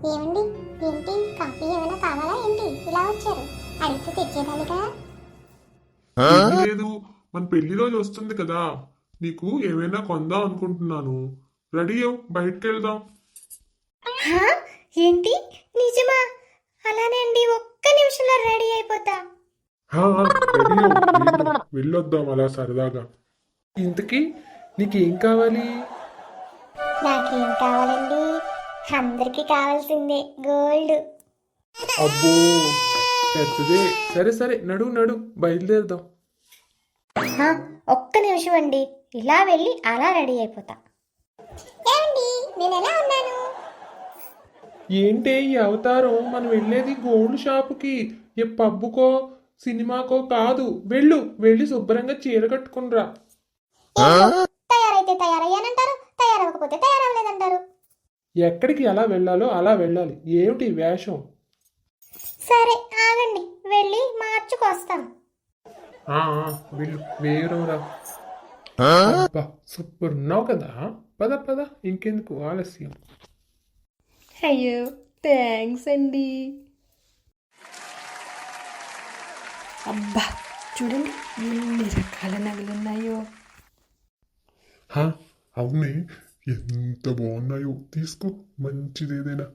ఏమండి? ఏంటి కాఫీ ఏమైనా కావాలా ఏంటి ఇలా వచ్చారు? అడిగితే తెచ్చేదానిగా. ఏమీ లేదు. మన పెళ్లి రోజు వస్తుంది కదా, నీకు ఏమైనా కొందాం అనుకుంటున్నాను. రెడీ అవ్వు, బయటికి వెళ్దాం. హా? ఏంటి నిజమా? అలానే అండి, ఒక్క నిమిషంలో రెడీ అయిపోతా. రెడీ అవ్వు, వెళ్ళొద్దాం అలా సరదాగా. ఇంతకీ నీకేం కావాలి? నాకేం కావాలండి? అందరికీ కావాల్సిందే గోల్డ్. అబ్బో పెద్దదే. సరే సరే, నడు నడు బయలుదేరదాం. హా, ఒక్క నిమిషం అండి, ఇలా వెళ్ళి అలా రెడీ అయిపోతా. ఏమండి? నేను ఎలా ఉన్నాను? ఏంటే ఈ అవతారం? మనం వెళ్ళేది గోల్డ్ షాపుకి, ఏ పబ్బుకో సినిమాకో కాదు. వెళ్ళు, వెళ్ళి శుభ్రంగా చీర కట్టుకునిరా. తయారైతే తయారయ్యానంటారు, తయారవ్వకపోతే తయారవ్వలేదంటారు. ఎక్కడికి ఎలా వెళ్ళాలో అలా వెళ్ళాలి. ఏమిటి ఈ వేషం? సరే ఆగండి, వెళ్ళి మార్చుకొస్తాను. వెళ్ళు, వేరురా. అబ్బా సూపర్ ఉన్నావు కదా. పద పద, ఇంకెందుకు ఆలస్యం. అయ్యో థ్యాంక్స్ అండి. అబ్బా చూడండి ఎన్ని రకాల నగలున్నాయో. అవునే, ఎంత బాగున్నాయో. తీసుకో, మంచిది ఏదైనా.